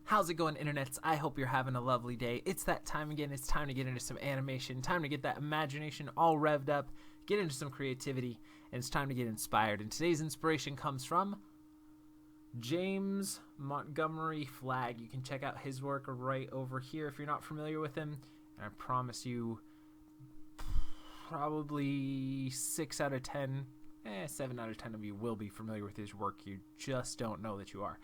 How's it going, internets? I hope you're having a lovely day. It's that time again. It's time to get into some animation, time to get that imagination all revved up, get into some creativity, and it's time to get inspired. And today's inspiration comes from James Montgomery Flagg. You can check out his work right over here if you're not familiar with him. And I promise you, probably 6 out of 10, 7 out of 10 of you will be familiar with his work. You just don't know that you are.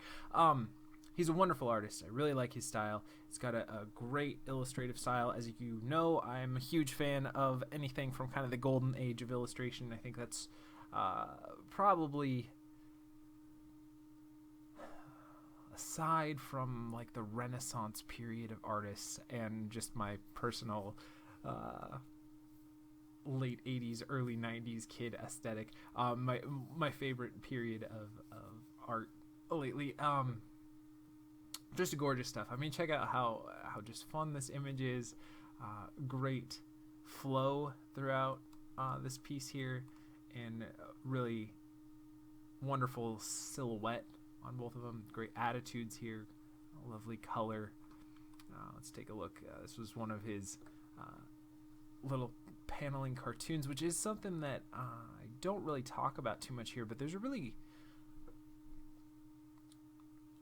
He's a wonderful artist. I really like his style. He's got a great illustrative style. As you know, I'm a huge fan of anything from kind of the golden age of illustration. I think that's probably, aside from like the Renaissance period of artists and just my personal late 80s, early 90s kid aesthetic, my favorite period of art lately. Just gorgeous stuff. I mean, check out how just fun this image is. Great flow throughout this piece here, and really wonderful silhouette on both of them. Great attitudes here. Lovely color. Let's take a look. This was one of his little paneling cartoons, which is something that I don't really talk about too much here, but there's a really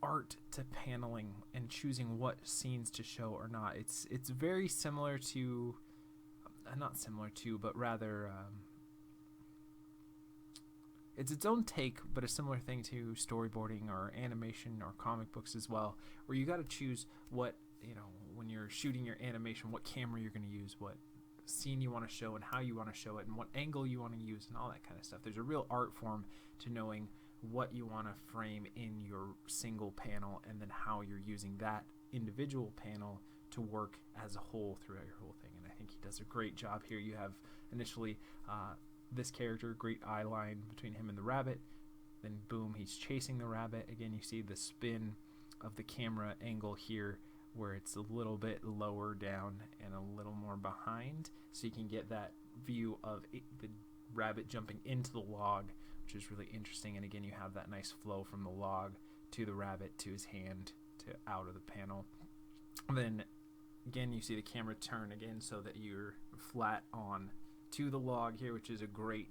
art to paneling and choosing what scenes to show or not. It's very similar to, not similar to, but rather it's its own take, but a similar thing to storyboarding or animation or comic books as well, where you got to choose what, when you're shooting your animation, what camera you're going to use, what scene you want to show and how you want to show it and what angle you want to use and all that kind of stuff. There's a real art form to knowing what you want to frame in your single panel and then how you're using that individual panel to work as a whole throughout your whole thing. And I think he does a great job here. You have initially this character, great eye line between him and the rabbit, then boom, he's chasing the rabbit. Again, you see the spin of the camera angle here where it's a little bit lower down and a little more behind, so you can get that view of the rabbit jumping into the log, which is really interesting. And again, you have that nice flow from the log to the rabbit to his hand to out of the panel. And then again, you see the camera turn again so that you're flat on to the log here, which is a great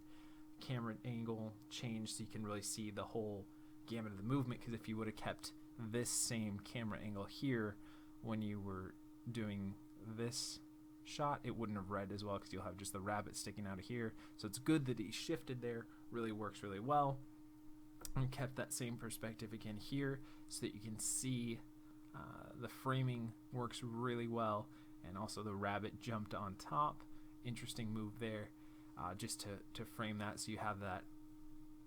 camera angle change, so you can really see the whole gamut of the movement. Because if you would have kept this same camera angle here when you were doing this shot, it wouldn't have read as well, because you'll have just the rabbit sticking out of here. So it's good that he shifted there. Really works really well, and kept that same perspective again here so that you can see the framing works really well. And also the rabbit jumped on top. Interesting move there, just to frame that, so you have that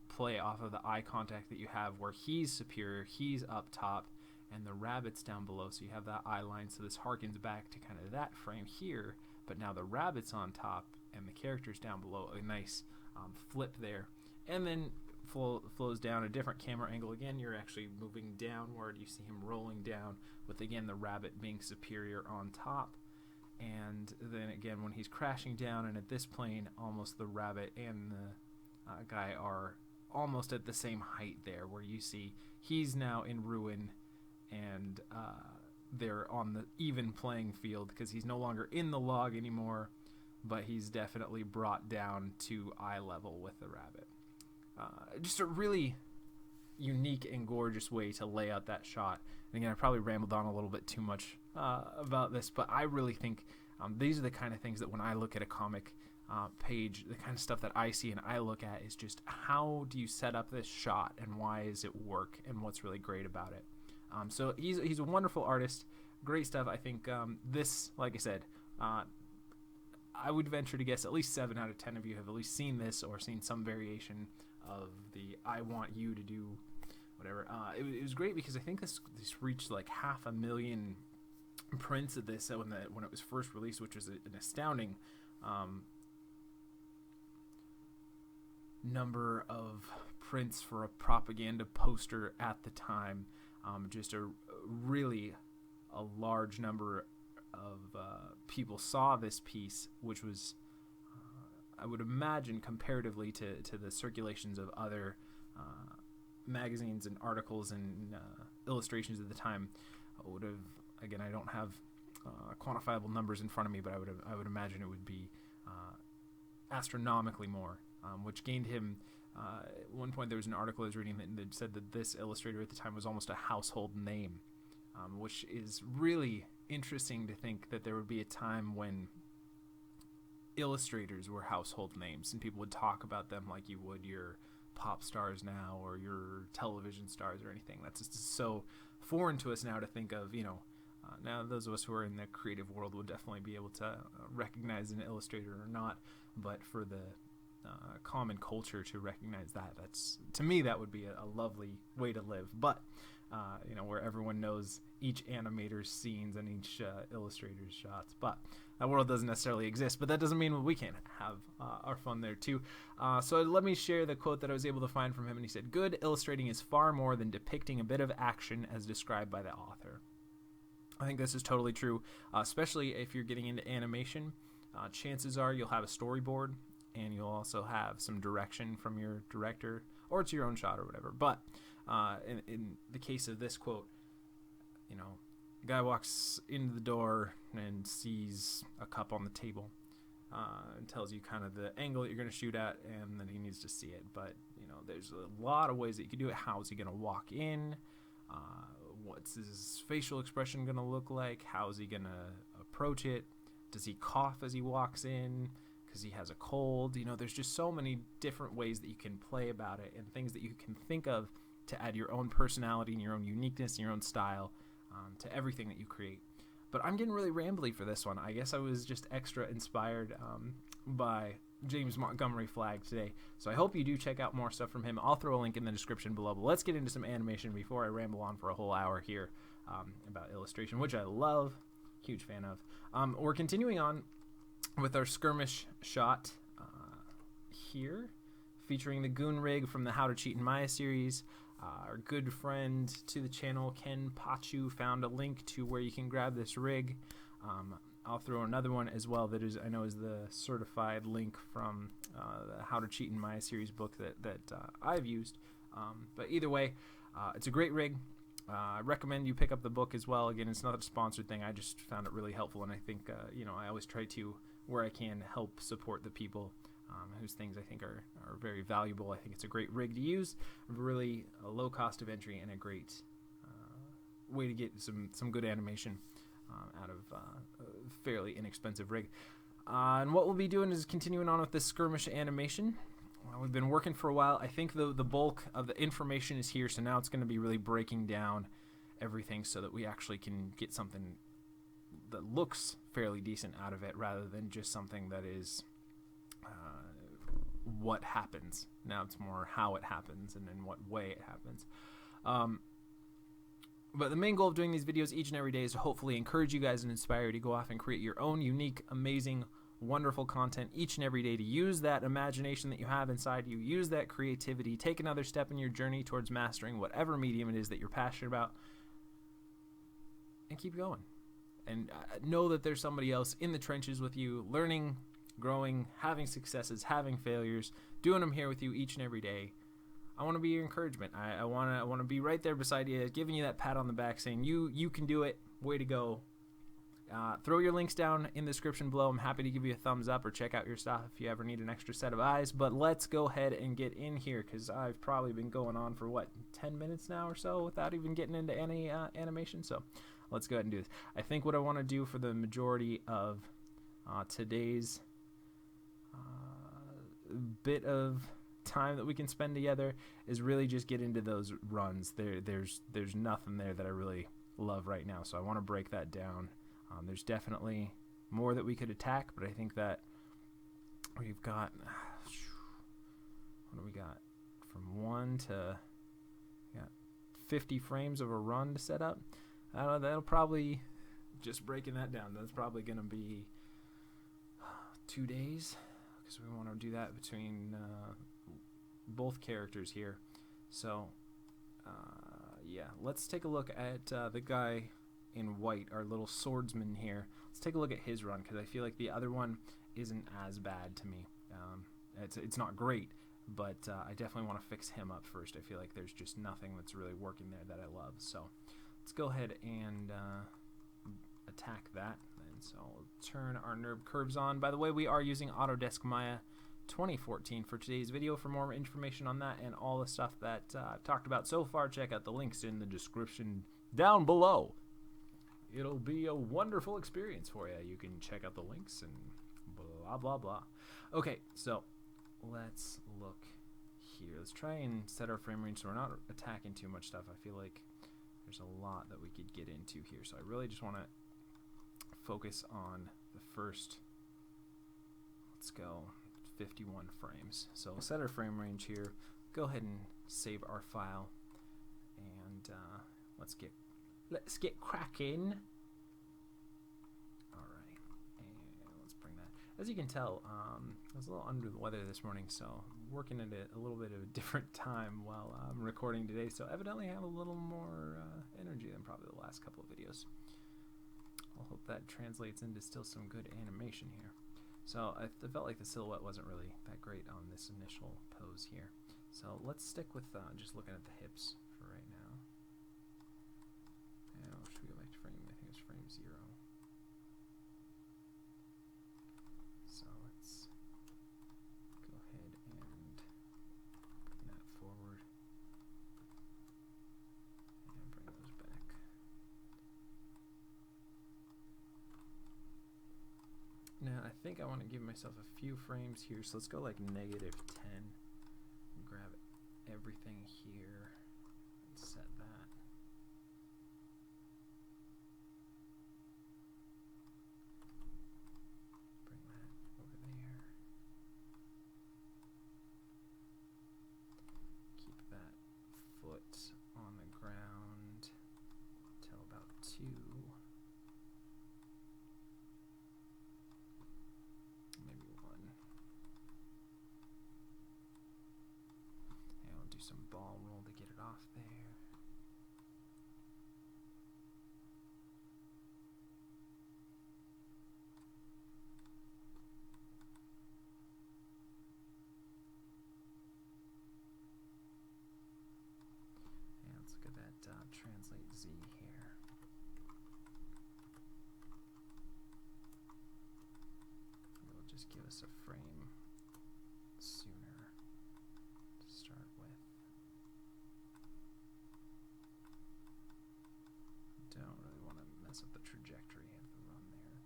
play off of the eye contact that you have where he's superior, he's up top, and the rabbit's down below, so you have that eye line. So this harkens back to kind of that frame here, but now the rabbit's on top and the character's down below. A nice flip there. And then flows down a different camera angle. Again, you're actually moving downward. You see him rolling down with, again, the rabbit being superior on top. And then again, when he's crashing down, and at this plane, almost the rabbit and the guy are almost at the same height there, where you see he's now in ruin, and they're on the even playing field because he's no longer in the log anymore, but he's definitely brought down to eye level with the rabbit. Just a really unique and gorgeous way to lay out that shot. And again, I probably rambled on a little bit too much about this, but I really think these are the kind of things that when I look at a comic page, the kind of stuff that I see and I look at is just how do you set up this shot and why does it work and what's really great about it. So he's a wonderful artist. Great stuff. I think this, like I said, I would venture to guess at least 7 out of 10 of you have at least seen this or seen some variation of the I want you to do whatever. It was great because I think this reached like 500,000 prints of this when it was first released, which was an astounding number of prints for a propaganda poster at the time. Just a really large number of people saw this piece, which was I would imagine comparatively to the circulations of other magazines and articles and illustrations at the time, would have, again, I don't have quantifiable numbers in front of me, but I would imagine it would be astronomically more, which gained him. At one point, there was an article I was reading that said that this illustrator at the time was almost a household name, which is really interesting to think that there would be a time when illustrators were household names and people would talk about them like you would your pop stars now or your television stars or anything. That's just so foreign to us now to think of, now those of us who are in the creative world would definitely be able to recognize an illustrator or not, but for the common culture to recognize that's, to me, that would be a lovely way to live. But where everyone knows each animator's scenes and each illustrator's shots. But that world doesn't necessarily exist, but that doesn't mean we can't have our fun there too. So let me share the quote that I was able to find from him, and he said, "Good illustrating is far more than depicting a bit of action as described by the author." I think this is totally true, especially if you're getting into animation. Chances are you'll have a storyboard, and you'll also have some direction from your director, or it's your own shot or whatever. But in the case of this quote, the guy walks into the door and sees a cup on the table, and tells you kind of the angle that you're going to shoot at, and then he needs to see it. But there's a lot of ways that you can do it. How is he going to walk in? What's his facial expression going to look like? How is he going to approach it? Does he cough as he walks in because he has a cold? There's just so many different ways that you can play about it and things that you can think of to add your own personality and your own uniqueness and your own style to everything that you create. But I'm getting really rambly for this one. I guess I was just extra inspired by James Montgomery Flagg today. So I hope you do check out more stuff from him. I'll throw a link in the description below. But let's get into some animation before I ramble on for a whole hour here about illustration, which I love. Huge fan of. We're continuing on with our skirmish shot here, featuring the Goon rig from the How to Cheat in Maya series. Our good friend to the channel, Ken Pachu, found a link to where you can grab this rig. I'll throw another one as well that I know is the certified link from the How to Cheat in Maya series book that I've used. But either way, it's a great rig. I recommend you pick up the book as well. Again, it's not a sponsored thing. I just found it really helpful, and I think I always try to, where I can, help support the people whose things I think are very valuable. I think it's a great rig to use, really a low cost of entry, and a great way to get some good animation out of a fairly inexpensive rig. And what we'll be doing is continuing on with this skirmish animation. We've been working for a while. I think the bulk of the information is here, so now it's going to be really breaking down everything so that we actually can get something that looks fairly decent out of it, rather than just something that is what happens. Now it's more how it happens and in what way it happens. But the main goal of doing these videos each and every day is to hopefully encourage you guys and inspire you to go off and create your own unique, amazing, wonderful content each and every day, to use that imagination that you have inside you, use that creativity, take another step in your journey towards mastering whatever medium it is that you're passionate about, and keep going. And know that there's somebody else in the trenches with you, learning, growing, having successes, having failures, doing them here with you each and every day. I want to be your encouragement. I want to be right there beside you, giving you that pat on the back, saying you can do it. Way to go. Throw your links down in the description below. I'm happy to give you a thumbs up or check out your stuff if you ever need an extra set of eyes. But let's go ahead and get in here, because I've probably been going on for 10 minutes now or so without even getting into any animation. So let's go ahead and do this. I think what I want to do for the majority of today's bit of time that we can spend together is really just get into those runs. There's nothing there that I really love right now, so I want to break that down. There's definitely more that we could attack, but I think that we've got, what do we got, from 1 to 50 frames of a run to set up. That'll probably, just breaking that down, that's probably going to be 2 days, because we want to do that between both characters here. So yeah, let's take a look at the guy in white, our little swordsman here. Let's take a look at his run, because I feel like the other one isn't as bad to me. It's not great, but I definitely want to fix him up first. I feel like there's just nothing that's really working there that I love. So let's go ahead and attack that. And so I'll turn our NURB curves on. By the way, we are using Autodesk Maya 2014 for today's video. For more information on that and all the stuff that I've talked about so far, check out the links in the description down below. It'll be a wonderful experience for you. You can check out the links and blah, blah, blah. Okay, so let's look here. Let's try and set our frame range so we're not attacking too much stuff. I feel like there's a lot that we could get into here. So I really just want to focus on the first, let's go, 51 frames. So we'll set our frame range here. Go ahead and save our file. And let's get cracking. Alright, and let's bring that. As you can tell, I was a little under the weather this morning, so I'm working at a little bit of a different time while I'm recording today, so evidently I have a little more energy than probably the last couple of videos. I'll hope that translates into still some good animation here. So I felt like the silhouette wasn't really that great on this initial pose here. So let's stick with just looking at the hips for right now. Now, should we go back to frame? I think it's frame 0. So let's go ahead and bring that forward and bring those back. Now I think I want to give myself a few frames here, so let's go like -10 and grab everything here and set that. On the ground till about 2. Maybe 1. And we'll do some ball roll to get it off there. Translate Z here. It'll just give us a frame sooner to start with. Don't really want to mess up the trajectory of the run there.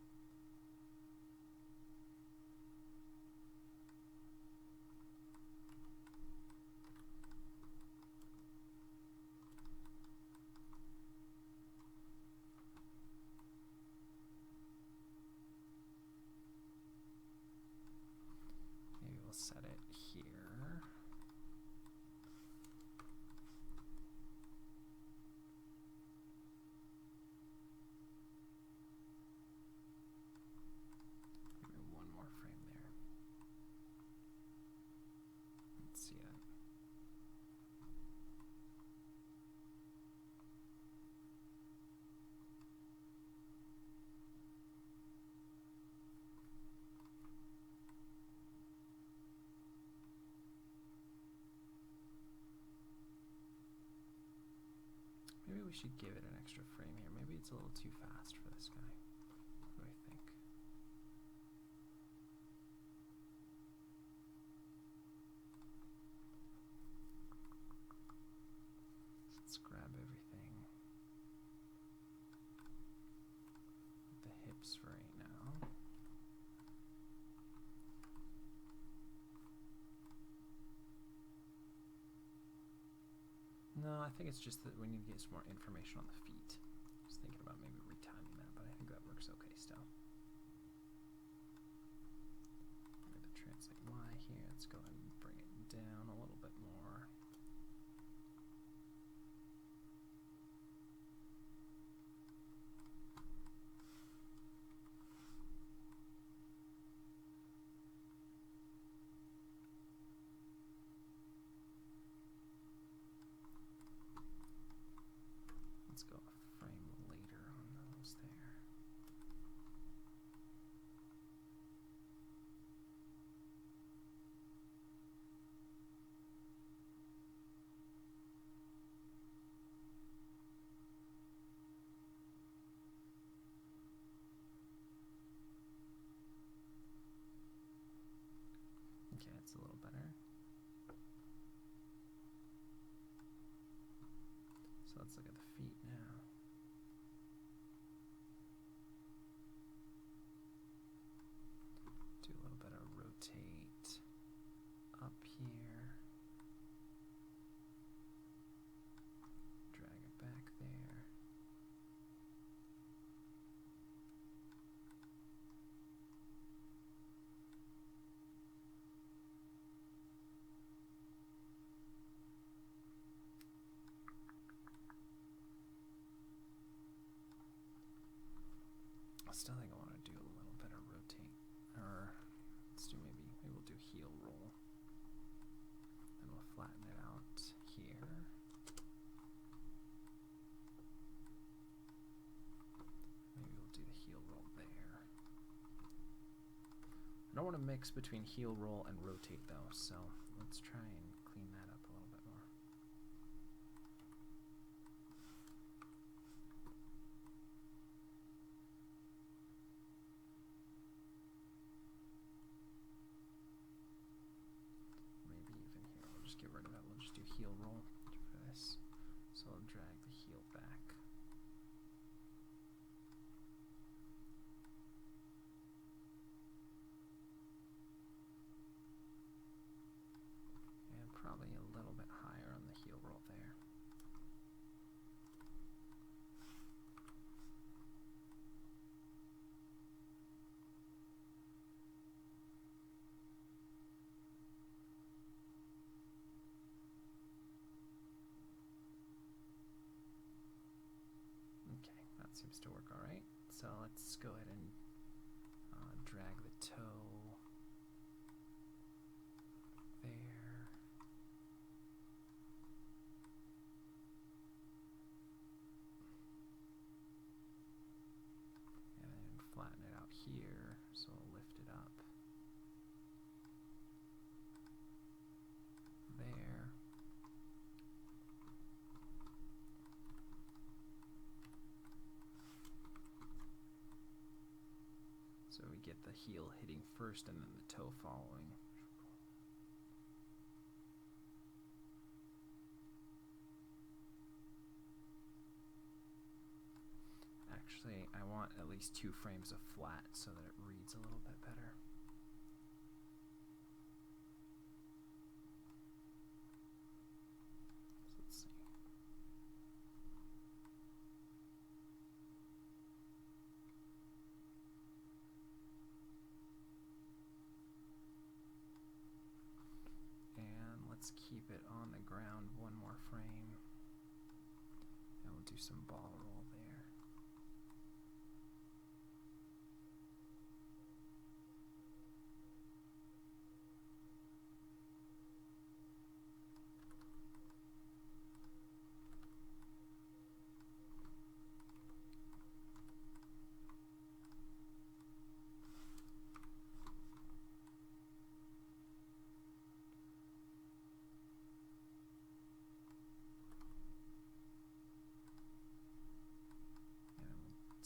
Set it here. Maybe 1 more frame there. Let's see that. Maybe we should give it an extra frame here. Maybe it's a little too fast for this guy. What do I think? Let's grab everything. The hips for right now. No, I think it's just that we need to get some more information on the feet. I was thinking about maybe retiming that, but I think that works okay still. I'm going to translate Y here. Let's go ahead and bring it down a little bit more. Let's go a frame later on those there. let's look at the feet now. Do a little bit of rotate up here. Drag it back there. I still think I want to do a little bit of rotate, or let's do maybe we'll do heel roll. Then we'll flatten it out here. Maybe we'll do the heel roll there. I don't want to mix between heel roll and rotate though, so let's try and clean that up a little bit more. Get rid of that. We'll just do heel roll for this. So I'll drag the heel back. And probably a little bit higher on the heel roll there. Seems to work all right. So let's go ahead and drag the toe there. And then flatten it out here, so I'll lift it up there. So we get the heel hitting first and then the toe following. Actually, I want at least 2 frames of flat so that it reads a little bit better. So let's see. Let's keep it on the ground 1 more frame, and we'll do some ball roll there.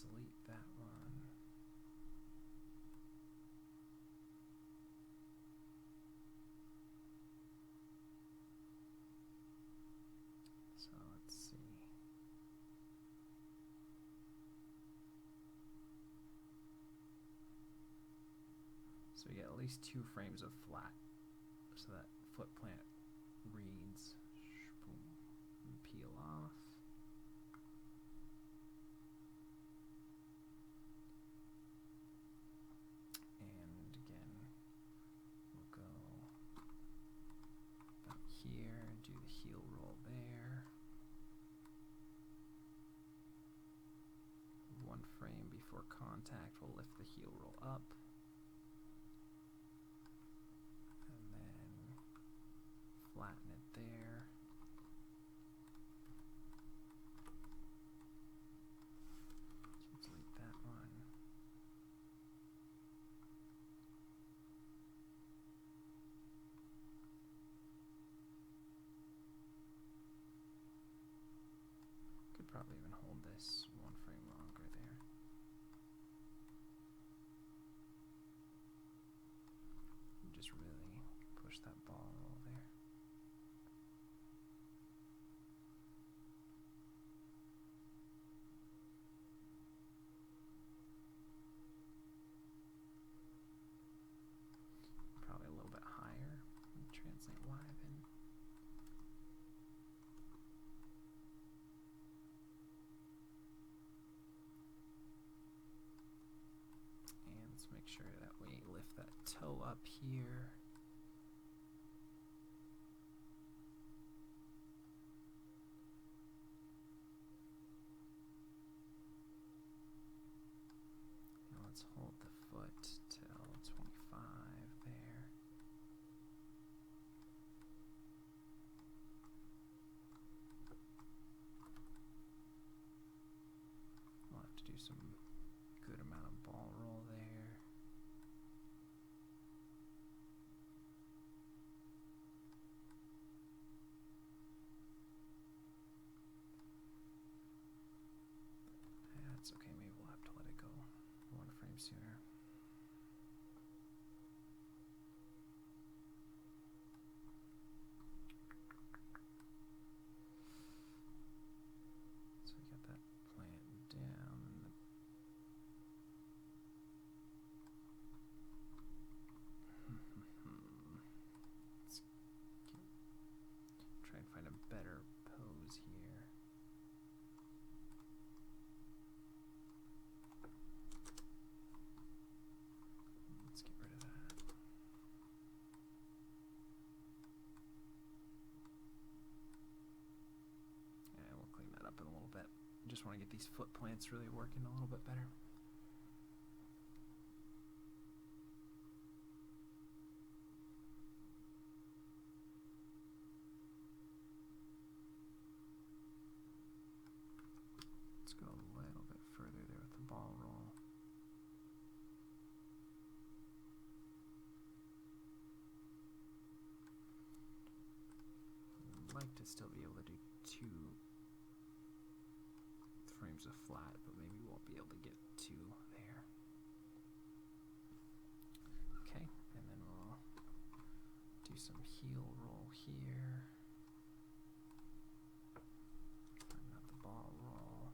Delete that one. So let's see. So we get at least 2 frames of flat, so that foot plant reads. Boom, and peel off. Here, do the heel roll there. 1 frame before contact, we'll lift the heel roll up. And then flatten it there. Delete that one. Probably even hold this 1 frame longer there. And just really push that ball roll there. up here. Now let's hold the foot till 25 there. We'll have to do some good amount of ball roll there. That's okay, maybe we'll have to let it go one frame sooner. So we got that plant down. Let's try and find a better pose here. Let's get rid of that. And we'll clean that up in a little bit. Just want to get these foot plants really working a little bit better. Let's go a little bit further there with the ball roll. I'd like to still be able to do 2 frames of flat, but maybe we won't be able to get 2 there. Okay, and then we'll do some heel roll here. Not the ball roll.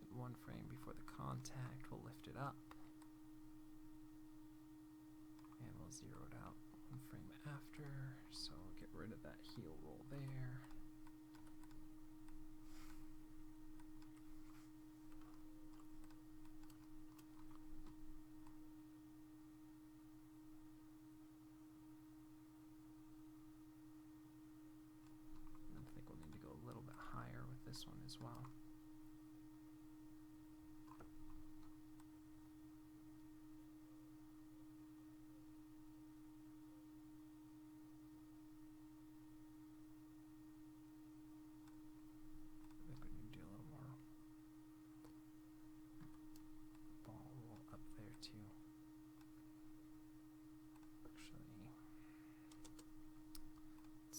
And 1 frame before the contact, we'll lift it up. And we'll zero it out 1 frame after, so we'll get rid of that heel roll there. And I think we'll need to go a little bit higher with this one as well.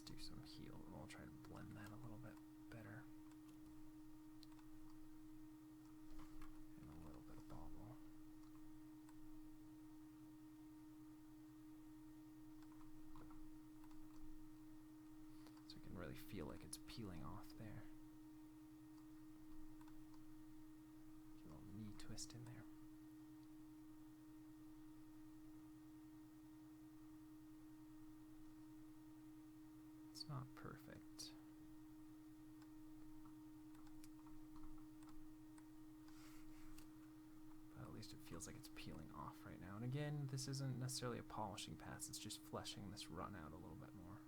Do some heel roll, try to blend that a little bit better. And a little bit of ball roll. So we can really feel like it's peeling off there. Get a little knee twist in there. Not perfect. But at least it feels like it's peeling off right now. And again, this isn't necessarily a polishing pass, it's just fleshing this run out a little bit more.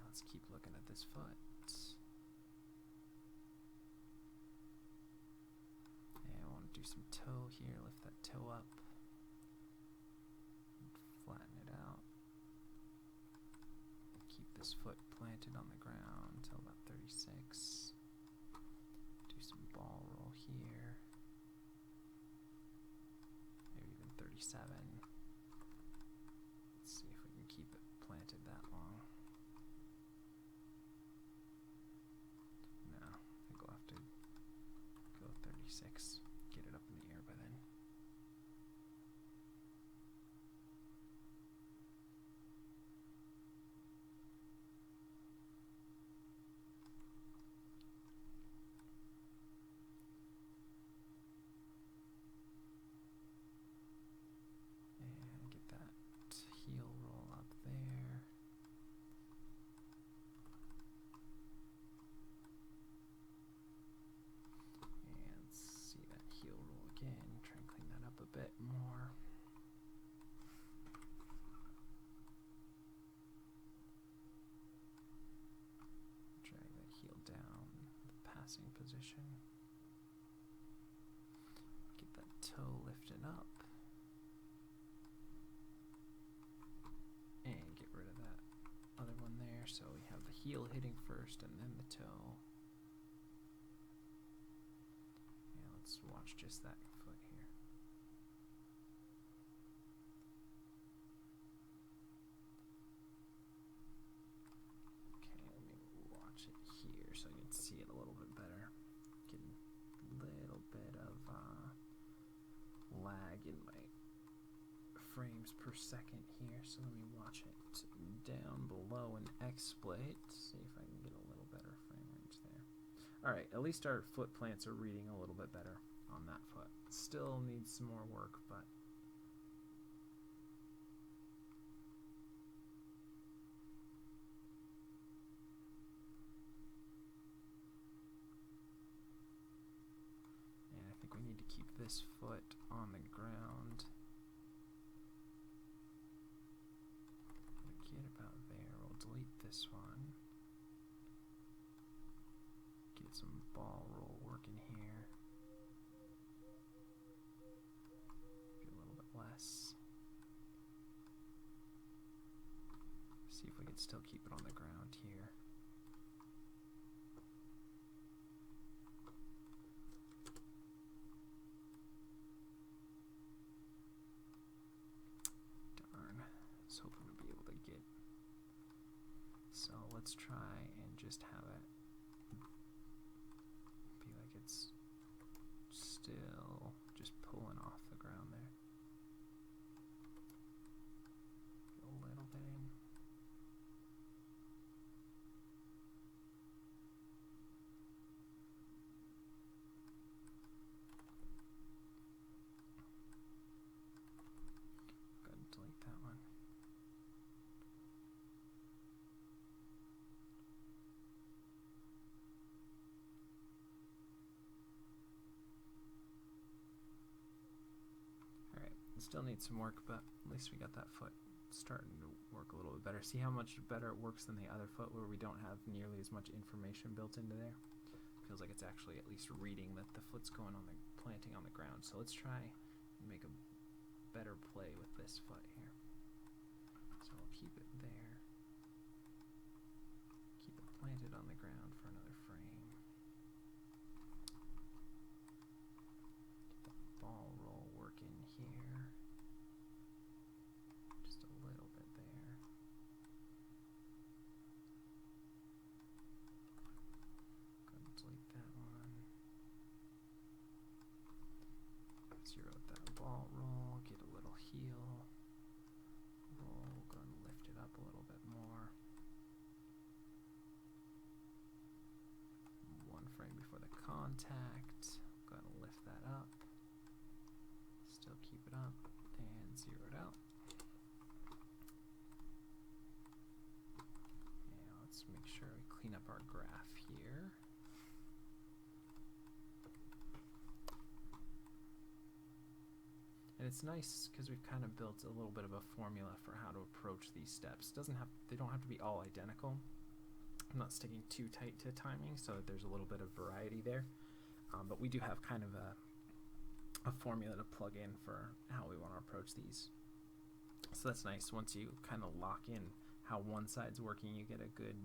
Let's keep looking at this foot. And I want to do some toe here, lift that toe up. Flatten it out. Keep this foot planted on the ground until about 36. Do some ball roll here. Maybe even 37. Let's see if we can keep it planted that long. No, I think we'll have to go 36. Get it up in the air by then. passing position. Get that toe lifted up. And get rid of that other one there. So we have the heel hitting first and then the toe. Yeah, let's watch just that foot here. Okay, let me watch it here so I can see it a little bit better. Getting a little bit of lag in my frames per second here, so let me watch it down below an XSplit, see if I can get a little better frame range there. Alright, at least our foot plants are reading a little bit better on that foot. Still needs some more work, but and I think we need to keep this foot on the ground. Get about there. We'll delete this one. Get some ball roll working here. Be a little bit less. See if we can still keep it on the ground here. So let's try and just have it be like it's still just pulling off the ground there. Get a little bit in. Go ahead and delete that one. Still needs some work, but at least we got that foot starting to work a little bit better. See how much better it works than the other foot where we don't have nearly as much information built into there? Feels like it's actually at least reading that the foot's going on the planting on the ground. So let's try and make a better play with this foot here. So I'll keep it there. Keep it planted on the ground for another frame. Get the ball roll working here. Zero that ball roll, get a little heel, roll, go and lift it up a little bit more. One frame before the contact, go and lift that up, still keep it up, and zero it out. Yeah, let's make sure we clean up our graph here. And it's nice because we've kind of built a little bit of a formula for how to approach these steps. They don't have to be all identical. I'm not sticking too tight to timing, so there's a little bit of variety there. But we do have kind of a formula to plug in for how we want to approach these. So that's nice. Once you kind of lock in how one side's working, you get a good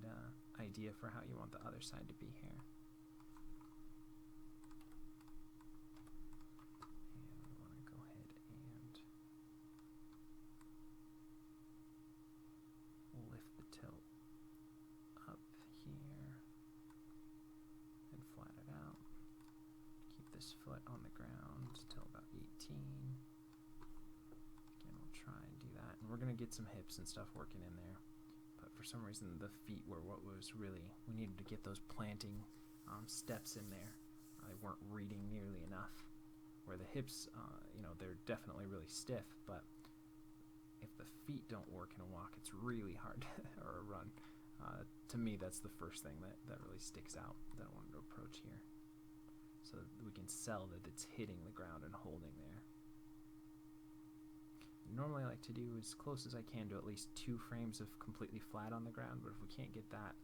idea for how you want the other side to be here. Foot on the ground till about 18. Again, we'll try and do that. And we're going to get some hips and stuff working in there. But for some reason, the feet were what was really, we needed to get those planting steps in there. They weren't reading nearly enough. Where the hips, they're definitely really stiff, but if the feet don't work in a walk, it's really hard, or a run. To me, that's the first thing that really sticks out that I wanted to approach here. So that we can sell that it's hitting the ground and holding there. Normally I like to do as close as I can to at least 2 frames of completely flat on the ground, but if we can't get that,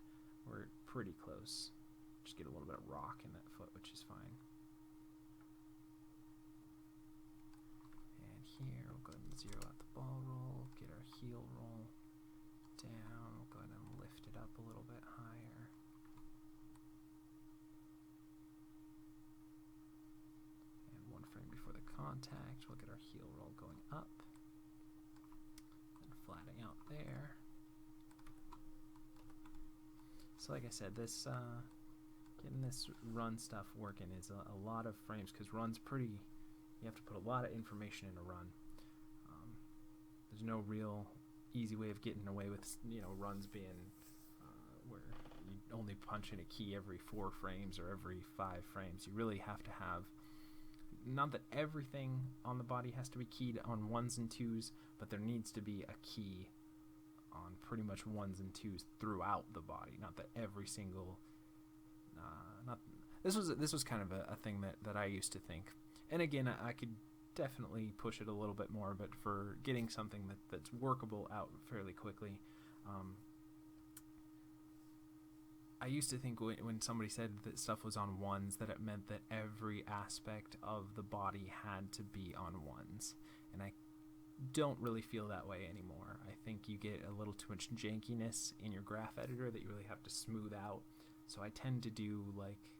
we're pretty close. just get a little bit of rock in that foot, which is fine. And here, we'll go ahead and zero out the ball roll, get our heel roll down. We'll go ahead and lift it up a little bit higher. And one frame before the contact, we'll get our heel roll going up and flattening out there. So like I said, this getting this run stuff working is a lot of frames, because run's pretty, you have to put a lot of information in a run. There's no real easy way of getting away with, you know, runs being where you only punch in a key every 4 frames or every 5 frames. You really have to have, not that everything on the body has to be keyed on 1s and 2s, but there needs to be a key on pretty much 1s and 2s throughout the body. Not that every single this was kind of a thing that I used to think. And again, I could definitely push it a little bit more, but for getting something that's workable out fairly quickly, I used to think when somebody said that stuff was on 1s, that it meant that every aspect of the body had to be on 1s, and I don't really feel that way anymore. I think you get a little too much jankiness in your graph editor that you really have to smooth out. So I tend to do, like,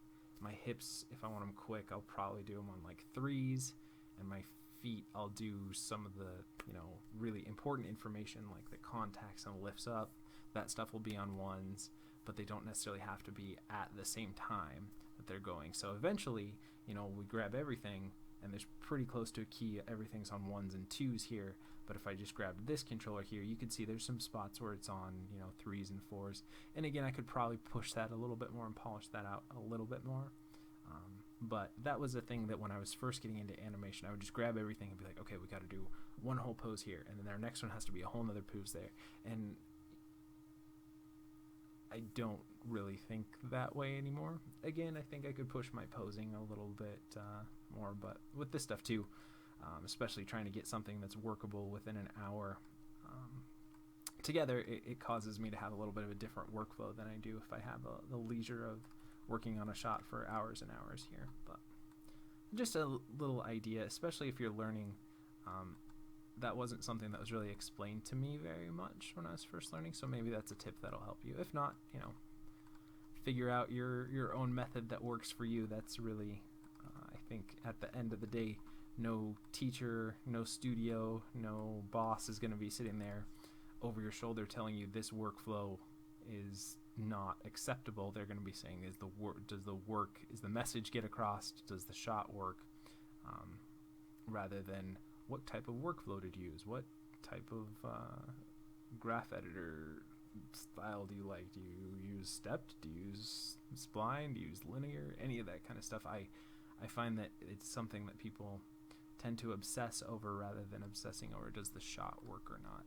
my hips, if I want them quick, I'll probably do them on like 3s, and my feet, I'll do some of the, you know, really important information like the contacts and lifts up. That stuff will be on 1s, but they don't necessarily have to be at the same time that they're going. So eventually, you know, we grab everything, and there's pretty close to a key, everything's on 1s and 2s here. But if I just grab this controller here, you can see there's some spots where it's on, you know, 3s and 4s. And again, I could probably push that a little bit more and polish that out a little bit more. But that was a thing that when I was first getting into animation, I would just grab everything and be like, okay, we got to do one whole pose here, and then our next one has to be a whole nother pose there. And I don't really think that way anymore. Again, I think I could push my posing a little bit more, but with this stuff too, especially trying to get something that's workable within an hour together, it causes me to have a little bit of a different workflow than I do if I have the leisure of working on a shot for hours and hours here. But just a little idea, especially if you're learning. That wasn't something that was really explained to me very much when I was first learning, so maybe that's a tip that'll help you. If not, you know, figure out your own method that works for you. That's really, I think, at the end of the day, no teacher, no studio, no boss is going to be sitting there over your shoulder telling you this workflow is not acceptable. They're going to be saying, is the message get across? Does the shot work? Rather than what type of workflow did you use? What type of graph editor style do you like? Do you use stepped? Do you use spline? Do you use linear? Any of that kind of stuff. I find that it's something that people tend to obsess over rather than obsessing over does the shot work or not.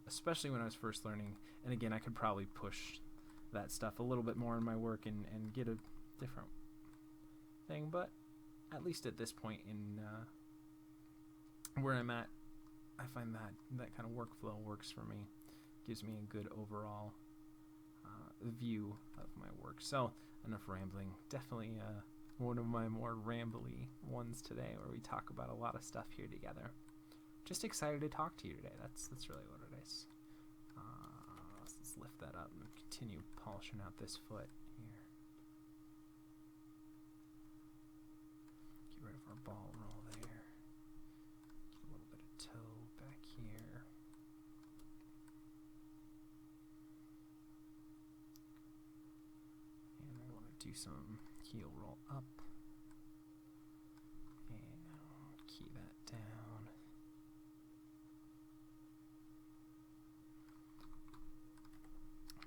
Especially when I was first learning. And again, I could probably push that stuff a little bit more in my work and get a different thing. But at least at this point in where I'm at, I find that kind of workflow works for me. Gives me a good overall view of my work. So enough rambling. Definitely one of my more rambly ones today, where we talk about a lot of stuff here together. Just excited to talk to you today. That's really what it is. Let's lift that up and continue polishing out this foot here. Get rid of our ball roll there. Get a little bit of toe back here. And I want to do some heel roll up. And key that down.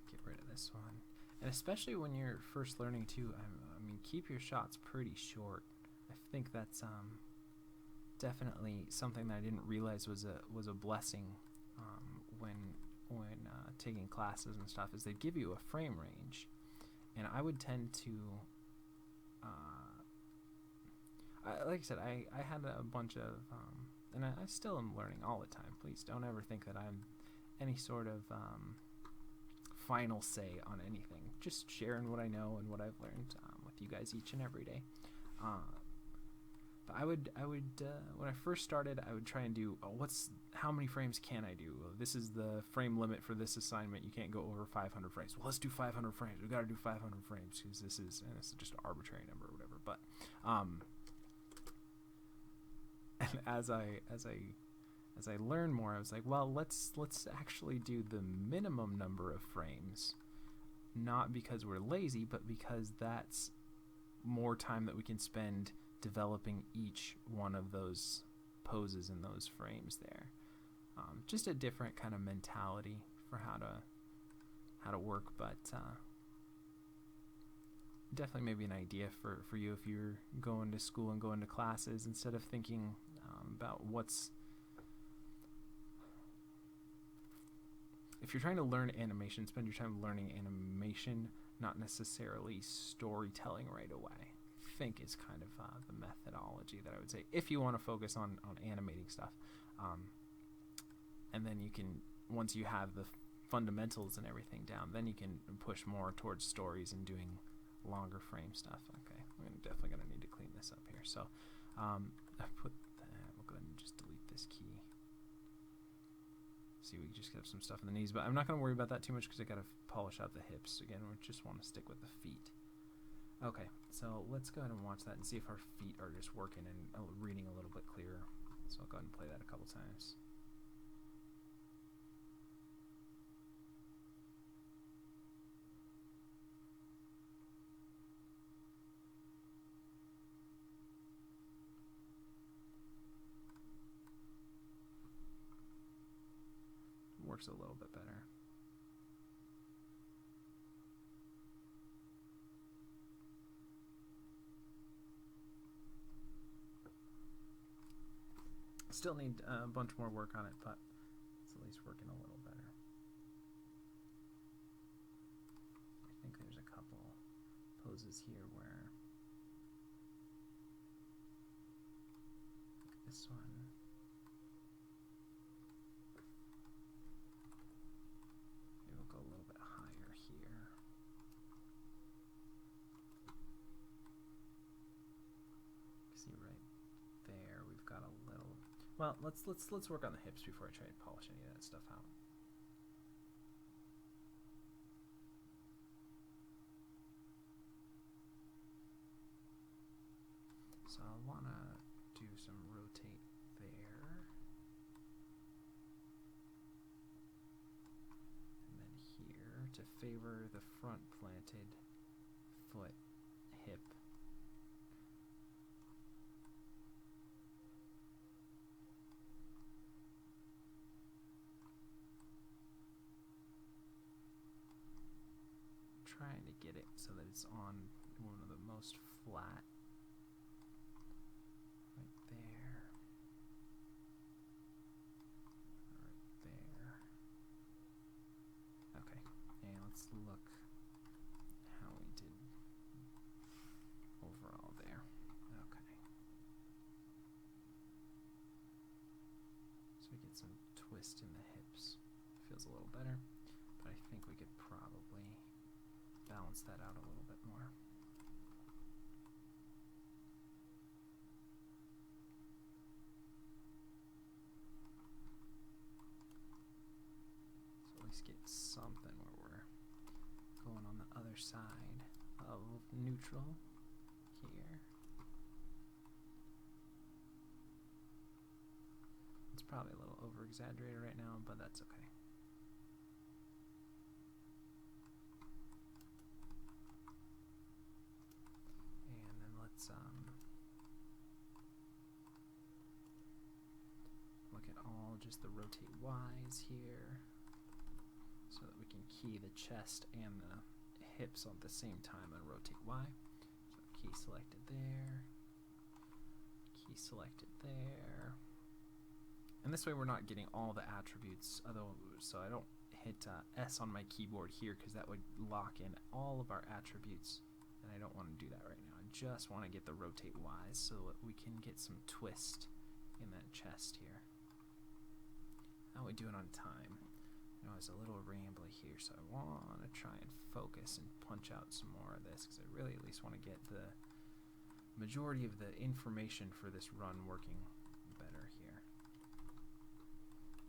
Get rid of this one. And especially when you're first learning too, I mean, keep your shots pretty short. I think that's definitely something that I didn't realize was a blessing when taking classes and stuff, is they give you a frame range, and I would tend to like I said, I had a bunch of and I still am learning all the time. Please don't ever think that I'm any sort of final say on anything. Just sharing what I know and what I've learned with you guys each and every day. But I would when I first started, I would try and do how many frames can I do? Well, this is the frame limit for this assignment. You can't go over 500 frames. Well, let's do 500 frames. We got to do 500 frames because this is just an arbitrary number or whatever. But and as I learned more, I was like, well, let's actually do the minimum number of frames, not because we're lazy, but because that's more time that we can spend developing each one of those poses in those frames there. Just a different kind of mentality for how to work, but definitely maybe an idea for you if you're going to school and going to classes, instead of thinking about if you're trying to learn animation, spend your time learning animation, not necessarily storytelling right away. Think is kind of the methodology that I would say if you want to focus on animating stuff, and then you can, once you have the fundamentals and everything down, then you can push more towards stories and doing longer frame stuff. Okay, I'm definitely going to need to clean this up here. So I put that. We'll go ahead and just delete this key. See, we just have some stuff in the knees, but I'm not going to worry about that too much because I got to polish out the hips. Again, we just want to stick with the feet. Okay, so let's go ahead and watch that and see if our feet are just working and reading a little bit clearer. So I'll go ahead and play that a couple times. Works a little bit better. Still need a bunch more work on it, but it's at least working a little better. I think there's a couple poses here where this one. Maybe we'll go a little bit higher here. See right there, we've got a little. Well, let's work on the hips before I try to polish any of that stuff out. So I want to do some rotate there. And then here to favor the front planted foot hip. Trying to get it so that it's on one of the most flat right there, right there. Okay, and let's look how we did overall there. Okay, so we get some twist in the hips. Feels a little better, but I think we could probably balance that out a little bit more. So at least get something where we're going on the other side of neutral here. It's probably a little over exaggerated right now, but that's okay. Look at all just the rotate Y's here so that we can key the chest and the hips at the same time on rotate Y. So key selected there, key selected there. And this way we're not getting all the attributes, so I don't hit S on my keyboard here because that would lock in all of our attributes, and I don't want to do that right now. I just want to get the rotate Y's so that we can get some twist in that chest here. How are we doing on time? I was a little rambly here, so I want to try and focus and punch out some more of this, because I really at least want to get the majority of the information for this run working better here.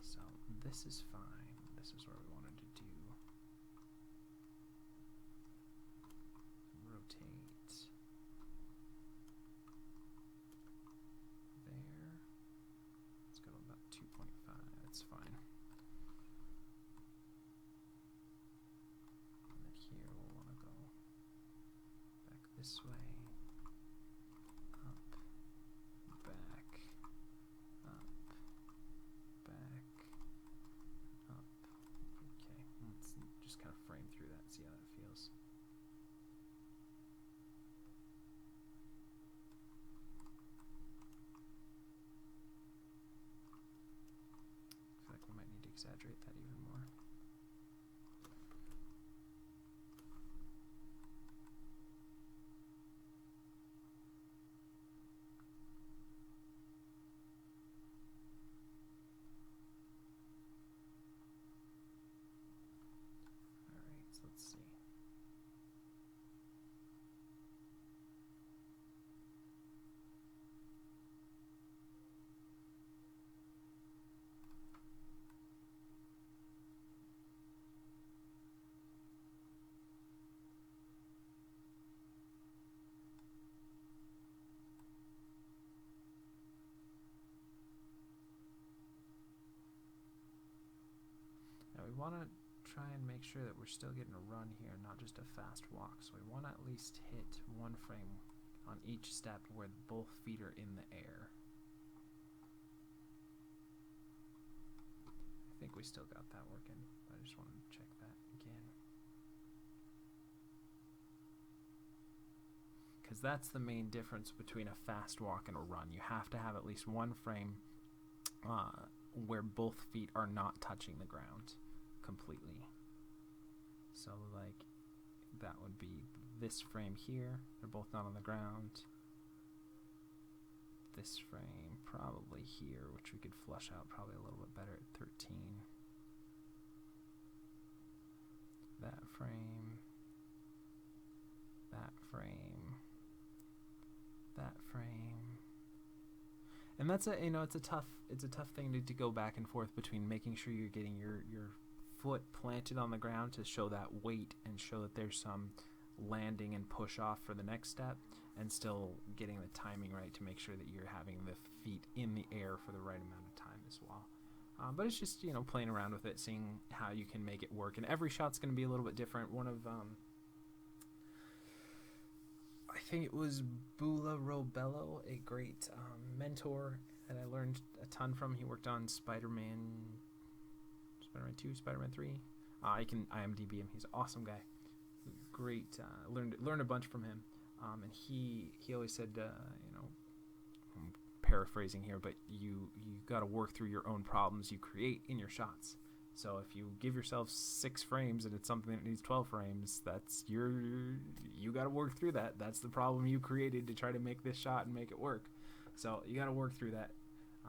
So this is fine. This is where we wanted to do. Rotate there. Let's go to about 2.5. That's fine. And then here we'll want to go back this way. Exaggerate that even more. All right, so let's see. We want to try and make sure that we're still getting a run here, not just a fast walk. So we want to at least hit one frame on each step where both feet are in the air. I think we still got that working, but I just wanted to check that again. Because that's the main difference between a fast walk and a run. You have to have at least one frame where both feet are not touching the ground completely. So like that would be this frame here, they're both not on the ground. This frame probably here, which we could flush out probably a little bit better at 13. That frame, that frame, that frame. And that's a, you know, it's a tough thing to go back and forth between making sure you're getting your foot planted on the ground to show that weight and show that there's some landing and push off for the next step, and still getting the timing right to make sure that you're having the feet in the air for the right amount of time as well. But it's just, you know, playing around with it, seeing how you can make it work. And every shot's going to be a little bit different. One of, I think it was Bula Robello, a great mentor that I learned a ton from. He worked on Spider-Man 2, Spider-Man 3. You can IMDb him. He's an awesome guy. Great. Learned a bunch from him. And he always said, you know, I'm paraphrasing here, but you got to work through your own problems you create in your shots. So if you give yourself 6 frames and it's something that needs 12 frames, that's you got to work through that. That's the problem you created to try to make this shot and make it work. So you got to work through that.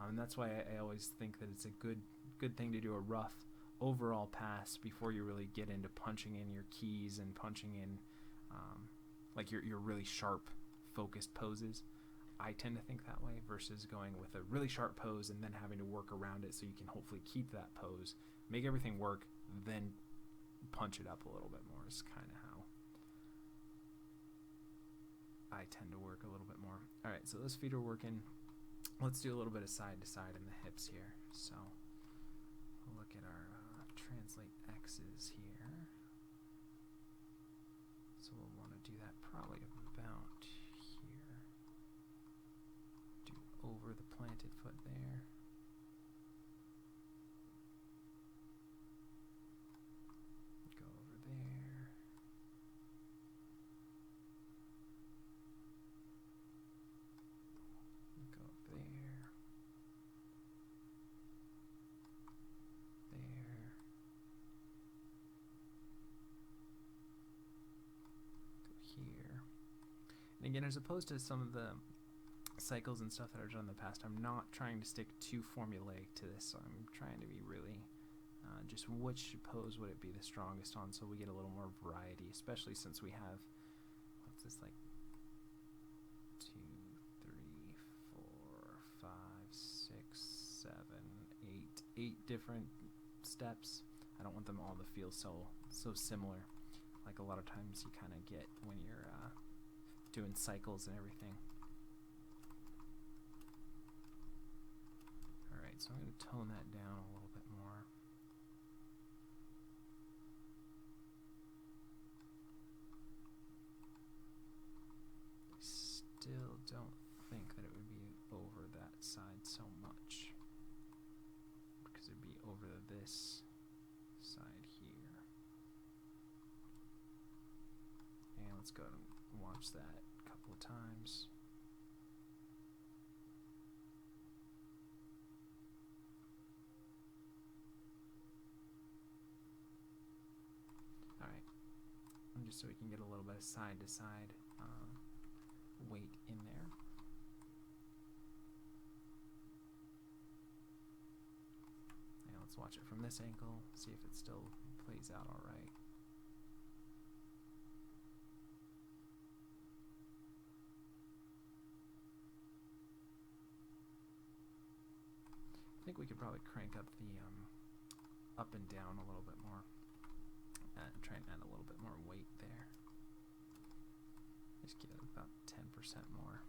And that's why I always think that it's a good thing to do a rough overall pass before you really get into punching in your keys and punching in like your really sharp focused poses. I tend to think that way versus going with a really sharp pose and then having to work around it so you can hopefully keep that pose, make everything work, then punch it up a little bit more is kind of how I tend to work a little bit more. All right, so those feet are working. Let's do a little bit of side to side in the hips here. So we'll look at our translate X's here. So we'll want to do that probably about here. Do over the planted foot there. Go over there. Go up there. There. Here. And again, as opposed to some of the cycles and stuff that I've done in the past, I'm not trying to stick too formulaic to this, so I'm trying to be really just which pose would it be the strongest on, so we get a little more variety, especially since we have, what's this, like 2, 3, 4, 5, 6, 7, 8 different steps. I don't want them all to feel so similar, like a lot of times you kind of get when you're doing cycles and everything. Alright, so I'm going to tone that down a little bit more. I still don't think that it would be over that side so much, because it would be over this side here. And let's go and watch that a couple of times. Alright, and just so we can get a little bit of side to side weight in there. And let's watch it from this angle, see if it still plays out alright. I think we could probably crank up the up and down a little bit more and try and add a little bit more weight there. Just get about 10% more.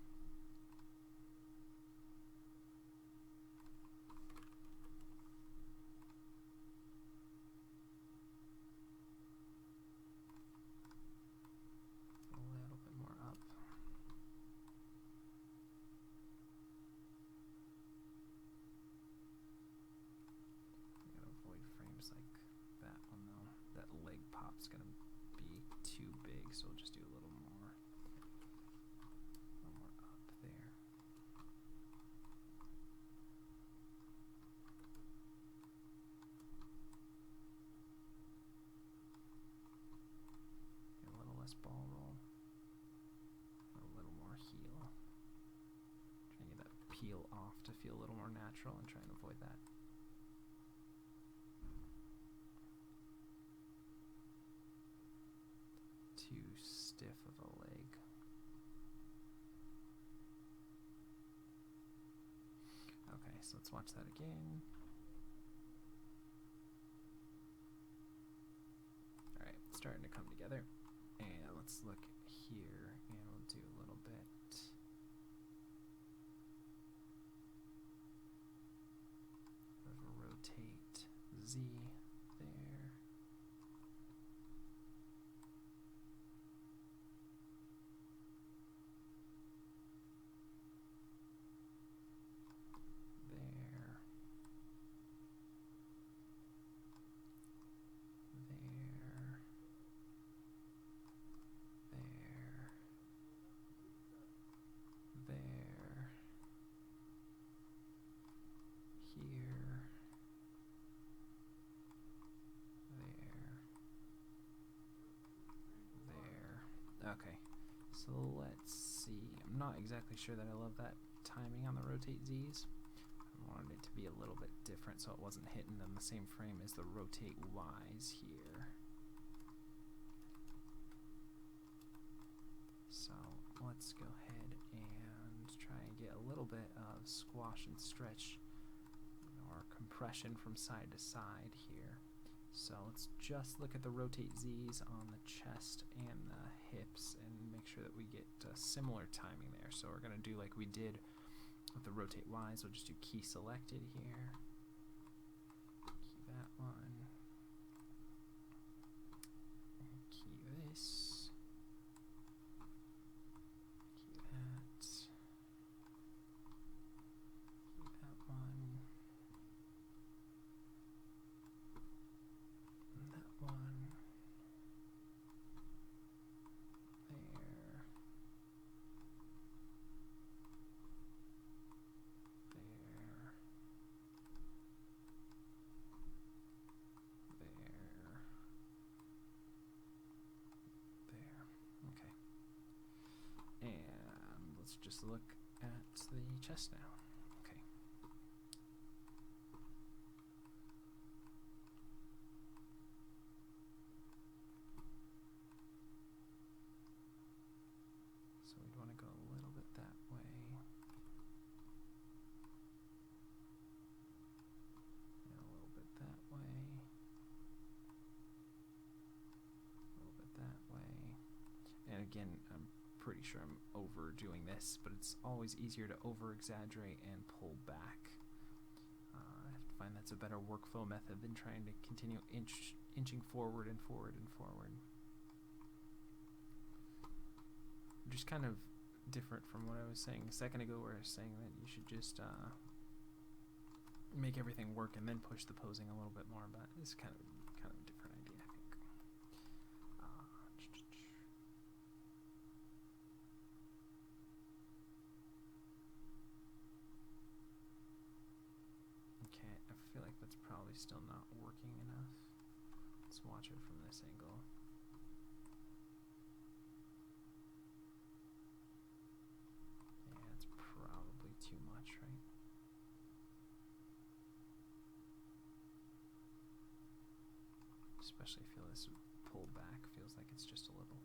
A little bit more up. Like that one though. That leg pop's gonna be too big, so we'll just do a little more up there. A little less ball roll, a little more heel. Trying to get that peel off to feel a little more natural and try and avoid that. Too stiff of a leg. Okay, so let's watch that again. Alright, it's starting to come together. And let's look here, and we'll do a little bit of a rotate Z there. Okay, so let's see. I'm not exactly sure that I love that timing on the rotate Z's. I wanted it to be a little bit different so it wasn't hitting them the same frame as the rotate Y's here. So let's go ahead and try and get a little bit of squash and stretch or compression from side to side here. So let's just look at the rotate Z's on the chest and the hips and make sure that we get similar timing there. So we're going to do like we did with the rotate Y's. We'll just do key selected here. Key that one. And key this. Key that. Key that one. One there, okay. And let's just look at the chest now. Okay. again, I'm pretty sure I'm overdoing this, but it's always easier to over-exaggerate and pull back. I find that's a better workflow method than trying to continue inching forward and forward and forward. Just kind of different from what I was saying a second ago, where I was saying that you should just make everything work and then push the posing a little bit more, but it's kind of a different idea, I think. Okay, I feel like that's probably still not working enough. Let's watch it from this angle. Yeah, it's probably too much, right? Especially feel this pull back, feels like it's just a little.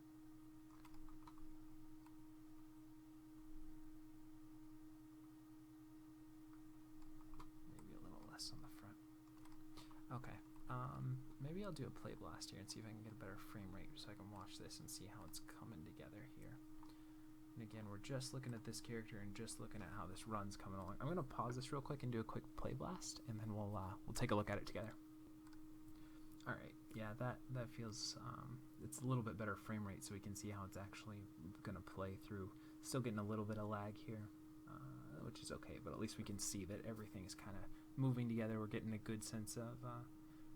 Maybe a little less on the front. Okay, maybe I'll do a play blast here and see if I can get a better frame rate so I can watch this and see how it's coming together here. And again, we're just looking at this character and just looking at how this run's coming along. I'm gonna pause this real quick and do a quick play blast, and then we'll take a look at it together. All right, yeah, that feels, it's a little bit better frame rate, so we can see how it's actually gonna play through. Still getting a little bit of lag here, which is okay, but at least we can see that everything is kind of moving together. We're getting a good sense of,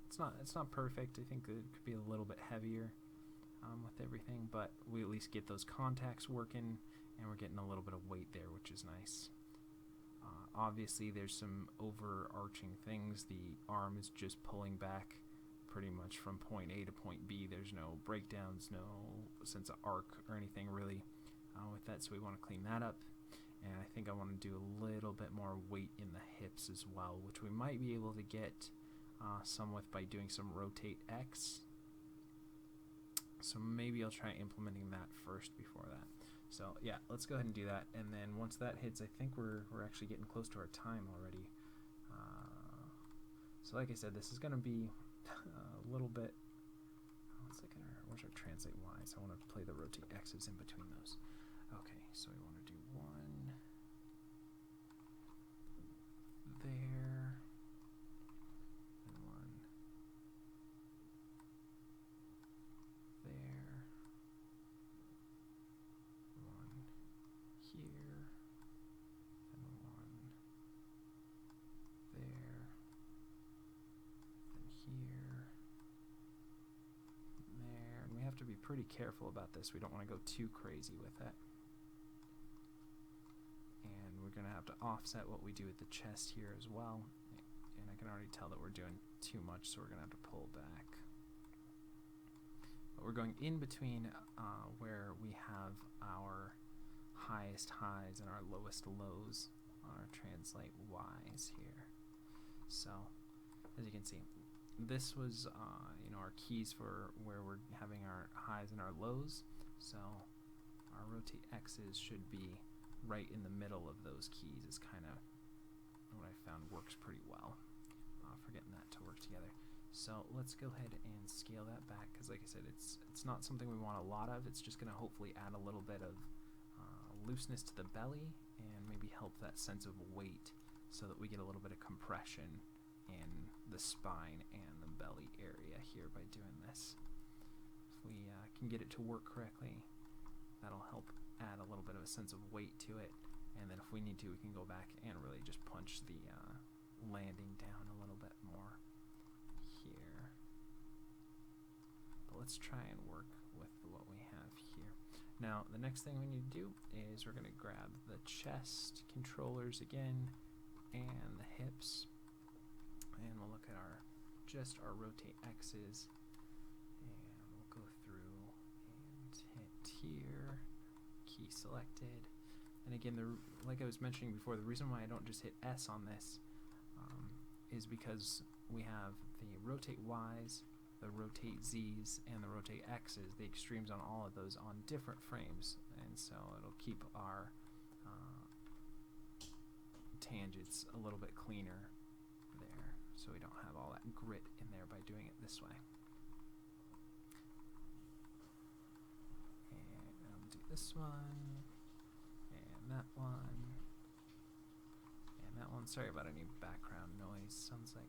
it's not perfect. I think it could be a little bit heavier with everything, but we at least get those contacts working, and we're getting a little bit of weight there, which is nice. Obviously, there's some overarching things. The arm is just pulling back pretty much from point A to point B. There's no breakdowns, no sense of arc or anything really with that, so we want to clean that up. And I think I want to do a little bit more weight in the hips as well, which we might be able to get some with by doing some rotate X. So maybe I'll try implementing that first before that. So yeah, let's go ahead and do that, and then once that hits, I think we're actually getting close to our time already. So like I said, this is going to be a little bit. Let's look at where's our translate Y's. I want to play the rotate X's in between those. Okay, so we want to do one there and one there, one here and one there and here and there. And we have to be pretty careful about this. We don't want to go too crazy with it. We're going to have to offset what we do at the chest here as well, and I can already tell that we're doing too much, so we're going to have to pull back. But we're going in between where we have our highest highs and our lowest lows on our translate Y's here. So as you can see, this was our keys for where we're having our highs and our lows, so our rotate X's should be right in the middle of those keys is kind of what I found works pretty well for getting that to work together. So let's go ahead and scale that back, because like I said, it's not something we want a lot of. It's just going to hopefully add a little bit of looseness to the belly and maybe help that sense of weight so that we get a little bit of compression in the spine and the belly area here by doing this. If we can get it to work correctly, that'll help add a little bit of a sense of weight to it, and then if we need to, we can go back and really just punch the landing down a little bit more here. But let's try and work with what we have here. Now the next thing we need to do is we're going to grab the chest controllers again and the hips, and we'll look at our rotate X's, and we'll go through and hit here, key selected. And again, like I was mentioning before, the reason why I don't just hit S on this is because we have the rotate Y's, the rotate Z's, and the rotate X's, the extremes on all of those on different frames, and so it'll keep our tangents a little bit cleaner there, so we don't have all that grit in there by doing it this way. And this one, and that one, and that one. Sorry about any background noise. Sounds like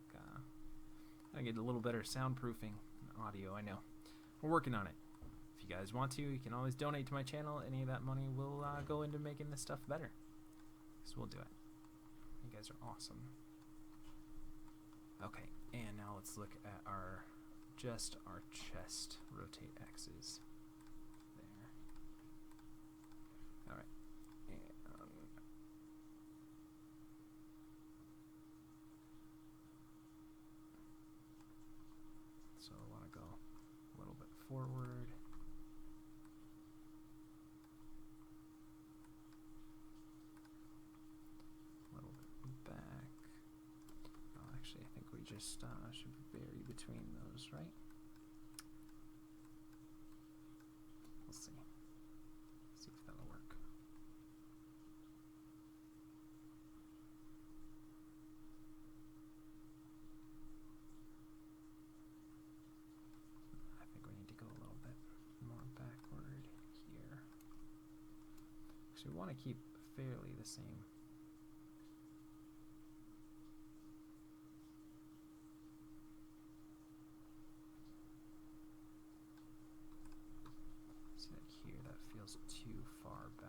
I get a little better soundproofing audio. I know. We're working on it. If you guys want to, you can always donate to my channel. Any of that money will go into making this stuff better. So we'll do it. You guys are awesome. Okay, and now let's look at our chest rotate X's. There. Alright. And so I want to go a little bit forward. A little bit back. Oh, actually, I think we just should vary between those, right? We'll see. See if that'll work. I think we need to go a little bit more backward here. So we want to keep fairly the same. See, like here, that feels too far back.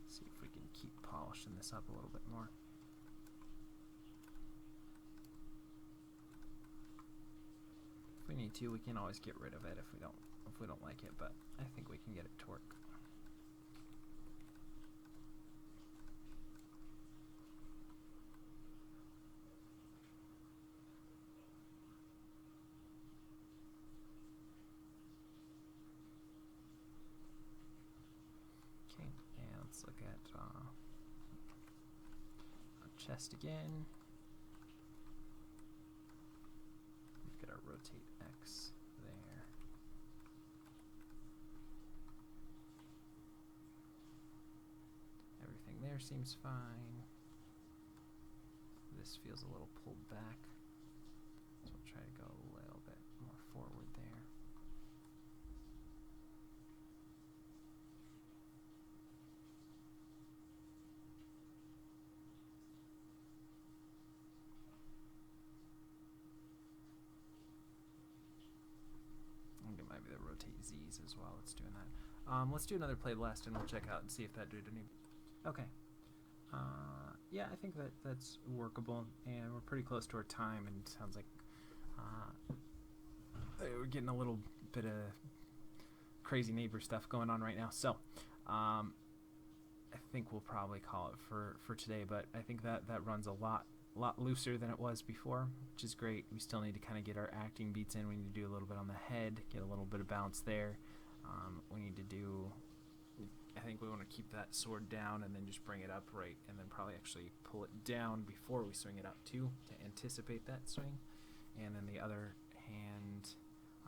See if we can keep polishing this up a little bit more. If we need to, we can always get rid of it if we don't like it, but I think we can get it to work. Okay, and let's look at our chest again. We've got our rotate X there. Everything there seems fine. This feels a little pulled back, so we'll try to go a little bit more forward there. I think it might be the rotate Z's as well. Let's doing that. Let's do another play blast and we'll check out and see if that did any. Okay. Yeah, I think that's workable, and we're pretty close to our time, and it sounds like we're getting a little bit of crazy neighbor stuff going on right now. So I think we'll probably call it for today, but I think that runs a lot looser than it was before, which is great. We still need to kind of get our acting beats in. We need to do a little bit on the head, get a little bit of bounce there. We need to do, I think we want to keep that sword down and then just bring it up right, and then probably actually pull it down before we swing it up too, to anticipate that swing. And then the other hand,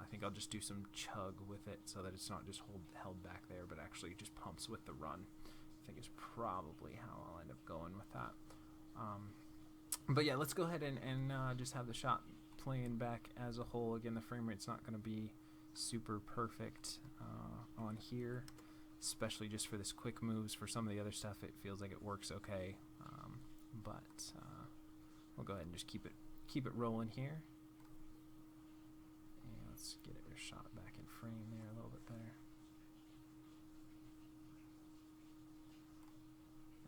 I think I'll just do some chug with it so that it's not just held back there, but actually just pumps with the run. I think is probably how I'll end up going with that. But yeah, let's go ahead and just have the shot playing back as a whole. Again, the frame rate's not going to be super perfect on here, especially just for this quick moves. For some of the other stuff, it feels like it works okay, but we'll go ahead and just keep it rolling here. And let's get it shot back in frame there a little bit better.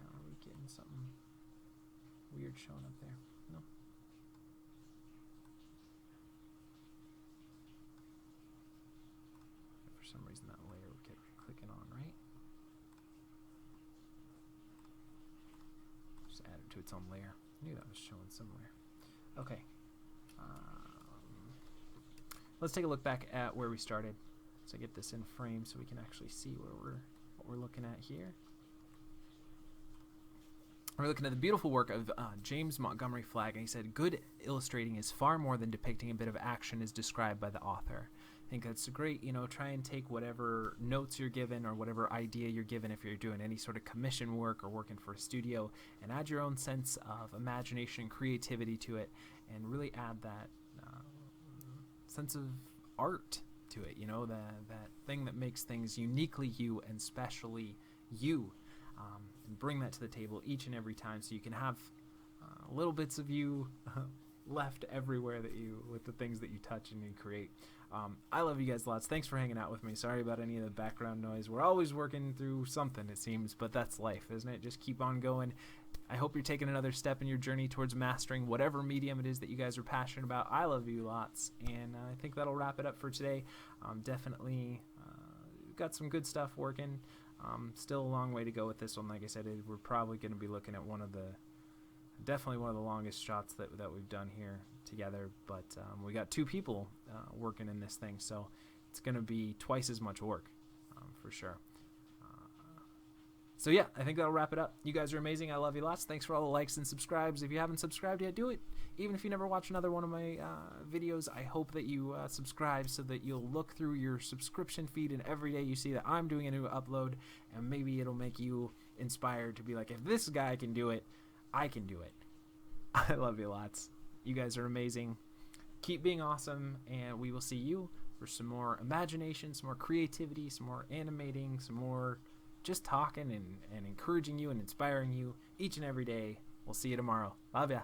Now, are we getting something weird showing up there? No. For some reason that layer kept clicking on, right? Just add it to its own layer. I knew that was showing somewhere. Okay. Let's take a look back at where we started. So get this in frame so we can actually see what we're looking at here. We're looking at the beautiful work of James Montgomery Flagg, and he said, "Good illustrating is far more than depicting a bit of action as described by the author. I think that's great. Try and take whatever notes you're given or whatever idea you're given if you're doing any sort of commission work or working for a studio, and add your own sense of imagination, creativity to it, and really add that sense of art to it. That thing that makes things uniquely you and specially you, and bring that to the table each and every time, so you can have little bits of you left everywhere with the things that you touch and you create. I love you guys lots. Thanks for hanging out with me. Sorry about any of the background noise. We're always working through something, it seems, but that's life, isn't it? Just keep on going. I hope you're taking another step in your journey towards mastering whatever medium it is that you guys are passionate about. I love you lots, and I think that'll wrap it up for today. Definitely got some good stuff working. Still a long way to go with this one. Like I said, we're probably going to be looking at definitely one of the longest shots that we've done here together, but we got 2 people working in this thing, so it's going to be twice as much work for sure. So yeah, I think that'll wrap it up. You guys are amazing. I love you lots. Thanks for all the likes and subscribes. If you haven't subscribed yet, do it. Even if you never watch another one of my videos, I hope that you subscribe so that you'll look through your subscription feed, and every day you see that I'm doing a new upload, and maybe it'll make you inspired to be like, if this guy can do it, I can do it. I love you lots. You guys are amazing. Keep being awesome, and we will see you for some more imagination, some more creativity, some more animating, some more just talking and encouraging you and inspiring you each and every day. We'll see you tomorrow. Love ya.